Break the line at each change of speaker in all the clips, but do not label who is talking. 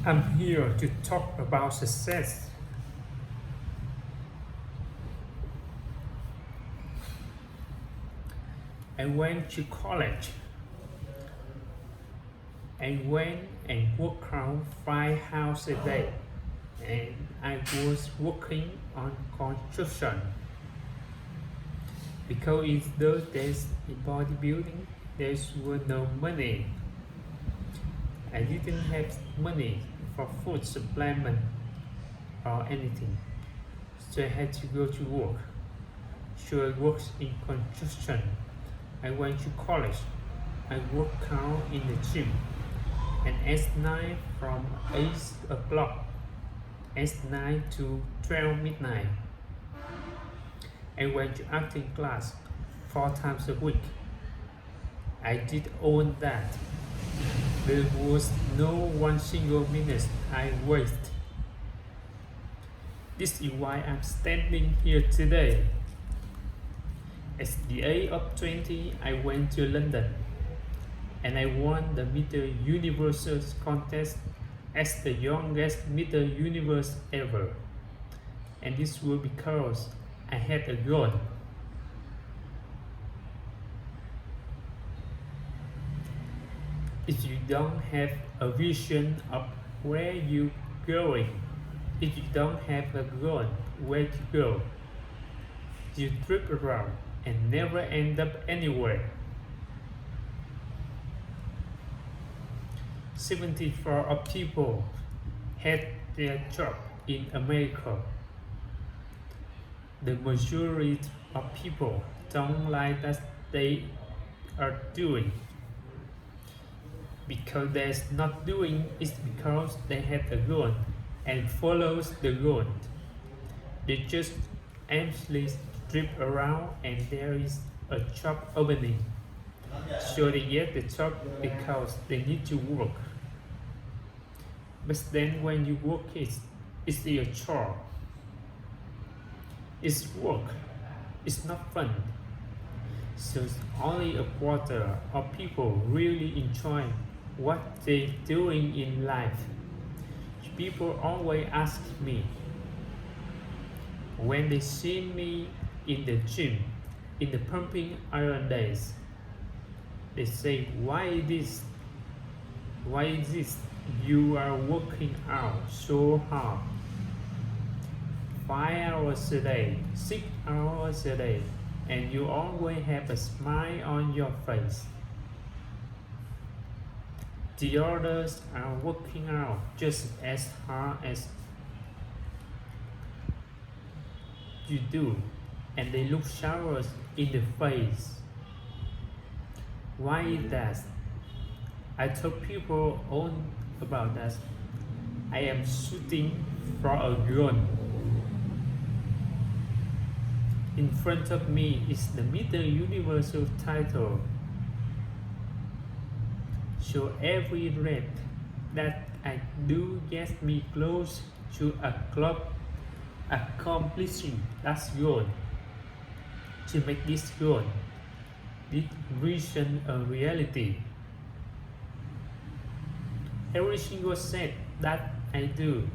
I'm here to talk about success. I went to college. I went and worked around 5 hours a day. And I was working on construction. Because in those days in bodybuilding, there was no money. I didn't have money for food supplement or anything. So I had to go to work. So I worked in construction. I went to college. I worked out in the gym. And S9 from 8 o'clock, S9 to 12 midnight. I went to acting class 4 times a week. I did all that. There was no one single minute I wasted. This is why I'm standing here today. At the age of 20, I went to London and I won the Middle Universe contest as the youngest Middle Universe ever. And this was because I had a goal. If you don't have a vision of where you're going, if you don't have a goal where to go, you trip around and never end up anywhere. 74 of people had their job in America. The majority of people don't like that they are doing. Because they're not doing is because they have a goal and follows the goal. They just aimlessly trip around and there is a job opening. So they get the job because they need to work. But then when you work it's a chore. It's work. It's not fun. So only a quarter of people really enjoy what they're doing in life. People always ask me when they see me in the gym, in the pumping iron days, they say, why this? You are working out so hard. 5 hours a day, 6 hours a day, and you always have a smile on your face. The others are working out just as hard as you do, and they look showers in the face. Why is that? I told people all about that. I am shooting for a goal. In front of me is the Middle Universal title. So every rep that I do gets me close to a club accomplishing that goal. To make this goal, this vision a reality. Every single step that I do,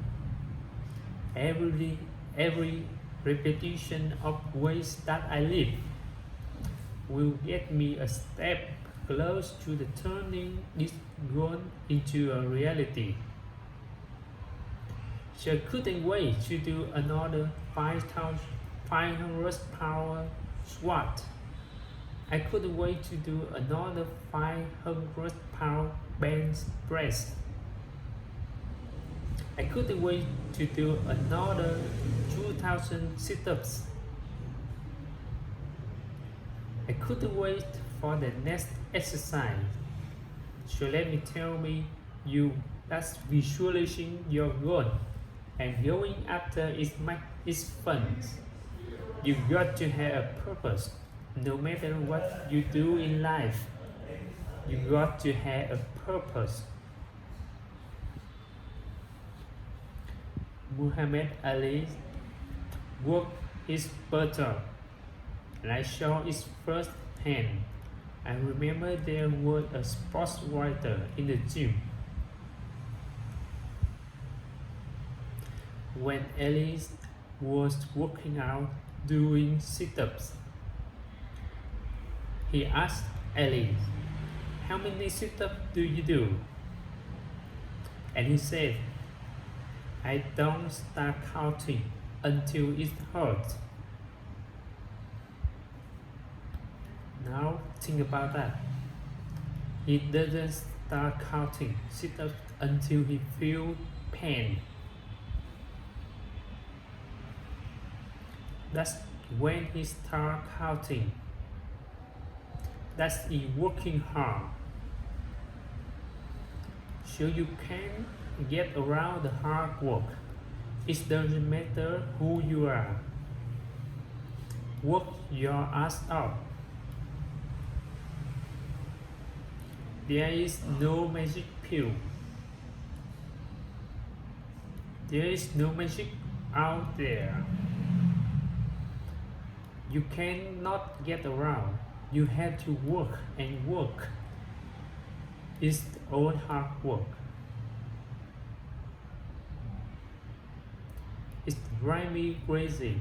every repetition of ways that I live will get me a step close to the turning this goal into a reality. So I couldn't wait to do another 500 power squat. I couldn't wait to do another 500 pound bench press. I couldn't wait to do another 2,000 sit-ups. I couldn't wait for the next exercise. So let me tell you that's visualizing your goal and going after it's fun. You got to have a purpose. No matter what you do in life, you got to have a purpose. Muhammad Ali work is better. And I saw it first hand. I remember there was a sports writer in the gym. when Alice was working out doing sit-ups. He asked Alice, "How many sit-ups do you do?" And he said, "I don't start counting until it hurts." Now think about that. He doesn't start counting sit-ups until he feels pain. That's when he starts counting. That's he working hard. So you can get around the hard work. It doesn't matter who you are. Work your ass off. There is no magic pill. There is no magic out there. You cannot get around. You have to work and work. It's all hard work. It drives me crazy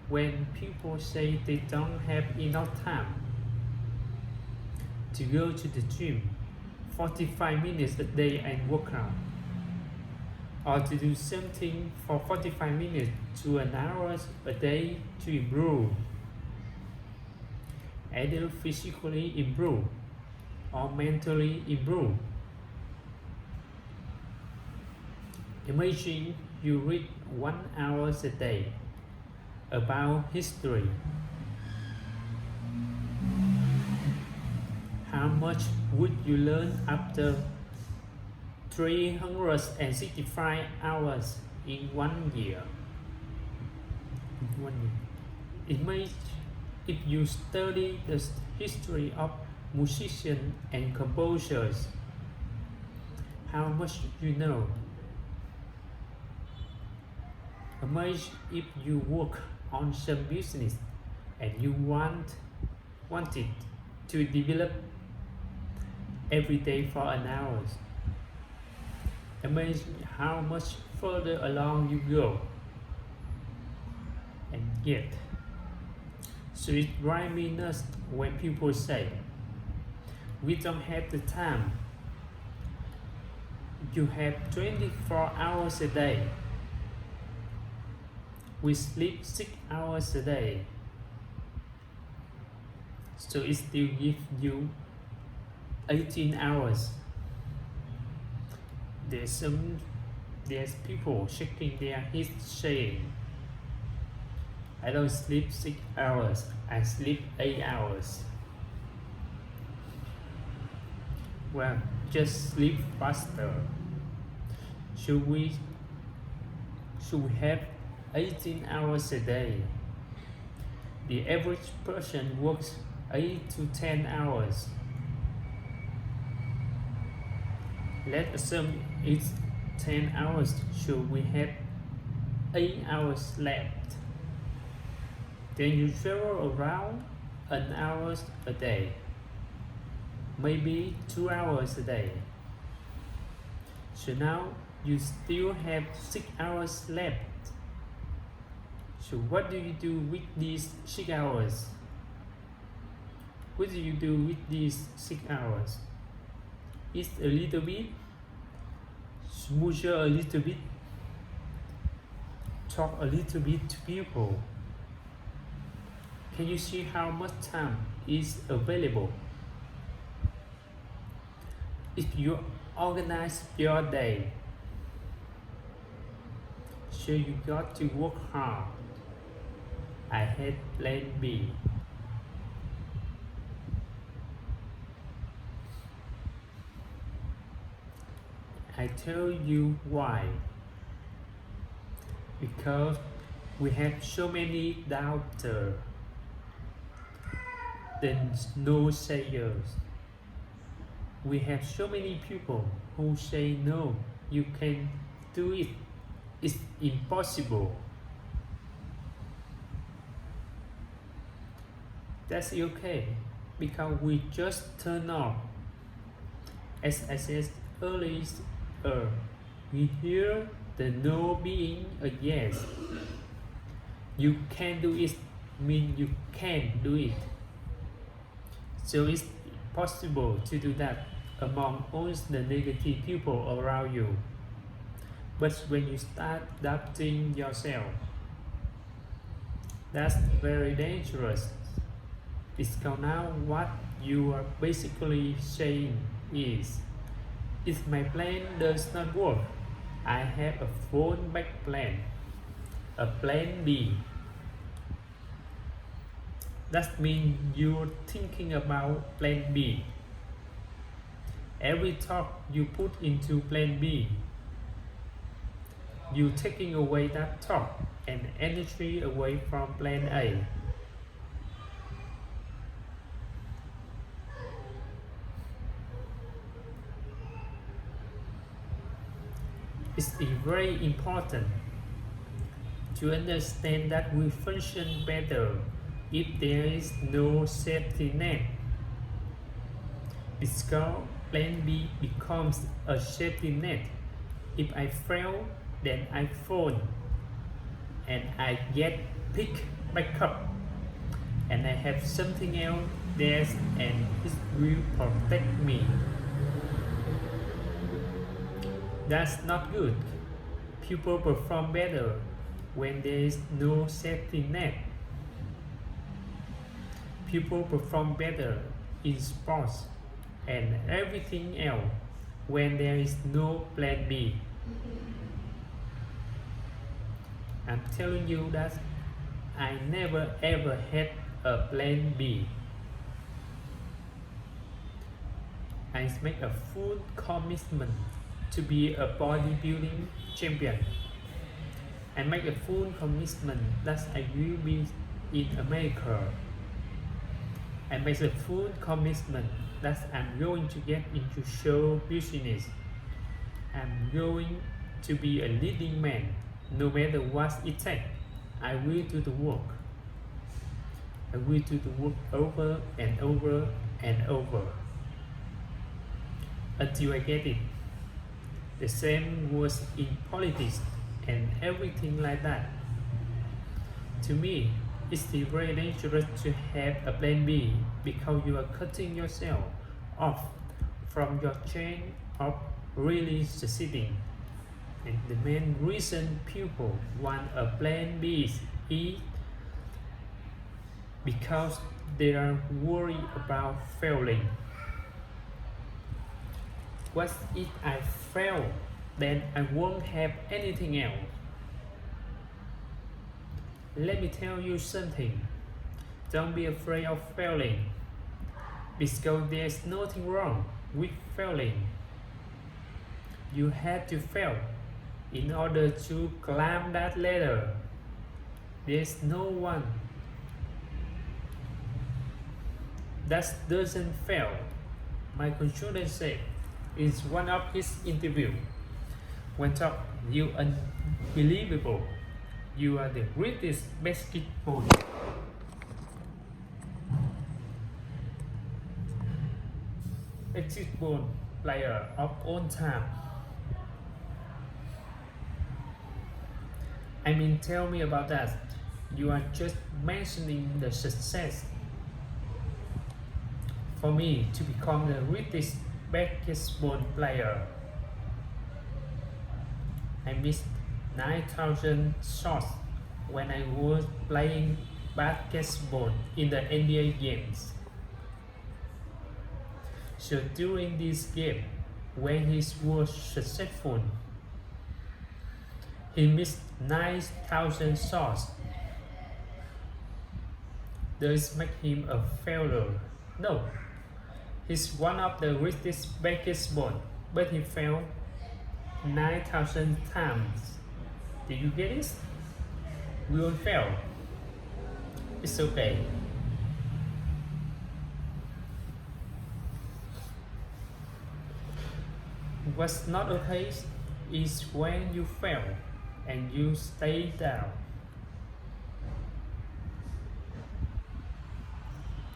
when people say they don't have enough time to go to the gym 45 minutes a day and work out, or to do something for 45 minutes to an hour a day to improve, either physically improve or mentally improve. Imagine you read 1 hour a day about history. How much would you learn after 365 hours in 1 year? Imagine if you study the history of musicians and composers, how much you know. Imagine if you work on some business and you want it to develop every day for an hour. Imagine how much further along you go. And yet, so it drives me nuts when people say, "We don't have the time." You have 24 hours a day. We sleep 6 hours a day. So it still gives you 18 hours. There's people shaking their heads saying, "I don't sleep 6 hours, I sleep 8 hours." Well, just sleep faster. Should we have 18 hours a day? The average person works 8 to 10 hours. Let's assume it's 10 hours, so we have 8 hours left. Then you travel around an hour a day, maybe 2 hours a day. So now you still have 6 hours left. So what do you do with these 6 hours? What do you do with these 6 hours? Eat a little bit, smoocher a little bit, talk a little bit to people. Can you see how much time is available? If you organize your day, so you got to work hard. I had plan B. I tell you why. Because we have so many doubters, then no sayers. We have so many people who say no, you can't do it. It's impossible. That's okay, because we just turn off. As I said earlier, we hear the no being a yes. You can do it means you can do it. So it's possible to do that among all the negative people around you. But when you start doubting yourself, that's very dangerous. Because now what you are basically saying is, if my plan does not work, I have a fallback plan, a plan B. That means you're thinking about plan B. Every thought you put into plan B, you're taking away that thought and energy away from plan A. It's very important to understand that we function better if there is no safety net. Because plan B becomes a safety net. If I fail, then I fall and I get picked back up and I have something else there and it will protect me. That's not good. People perform better when there is no safety net. People perform better in sports and everything else when there is no plan B. I'm telling you that I never ever had a plan B. I make a full commitment to be a bodybuilding champion. I make a full commitment that I will be in America. I make a full commitment that I'm going to get into show business. I'm going to be a leading man. No matter what it takes, I will do the work. I will do the work over and over and over until I get it. The same was in politics and everything like that. To me, it's very dangerous to have a plan B because you are cutting yourself off from your chain of really succeeding. And the main reason people want a plan B is because they are worried about failing. What if I fail? Then I won't have anything else. Let me tell you something. Don't be afraid of failing because there's nothing wrong with failing. You have to fail in order to climb that ladder. There's no one that doesn't fail. Michael Jordan said in one of his interviews, when talk, you unbelievable. You are the greatest basketball player of all time. I mean, tell me about that. You are just mentioning the success. For me to become the greatest basketball player, I missed 9,000 shots when I was playing basketball in the NBA games. So during this game, when he was successful, he missed 9,000 shots. Does make him a failure? No. He's one of the greatest basketball, but he failed 9,000 times. Did you get it? We will fail. It's okay. What's not okay is when you fail and you stay down.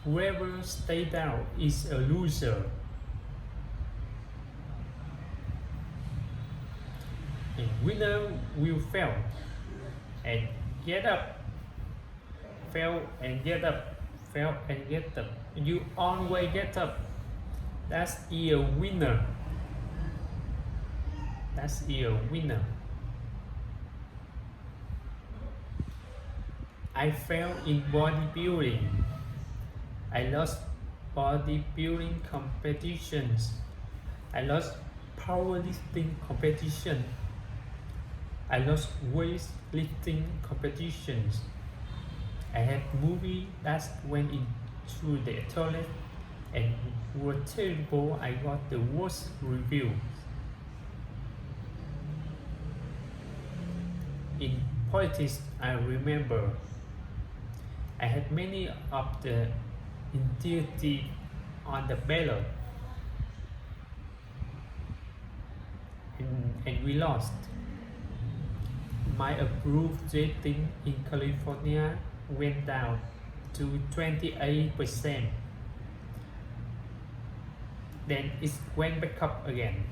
Whoever stays down is a loser. And winner will fail and get up, fail and get up, fail and get up. You always get up. That's a winner. That's a winner. I failed in bodybuilding. I lost bodybuilding competitions. I lost powerlifting competition. I lost weightlifting competitions. I had movie that went into the toilet and were terrible. I got the worst review. In politics, I remember I had many of the initiatives on the ballot, and we lost. My approved rating in California went down to 28%. Then it went back up again,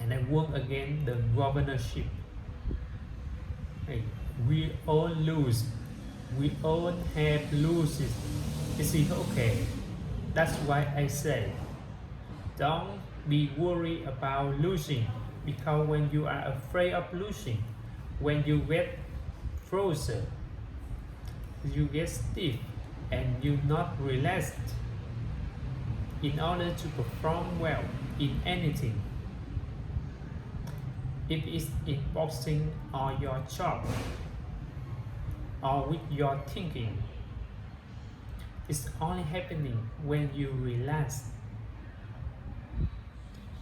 and I won again the governorship. Hey, we all lose. We all have losses. Is it okay? That's why I say, don't be worried about losing, because when you are afraid of losing, when you get frozen, you get stiff and you not relaxed. In order to perform well in anything, if it's in boxing or your job or with your thinking, it's only happening when you relax.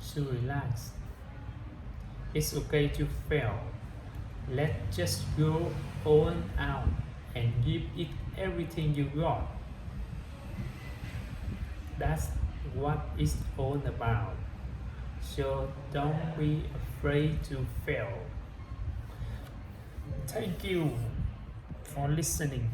So relax. It's okay to fail. Let's just go all out and give it everything you got. That's what it's all about. So don't be afraid to fail. Thank you for listening.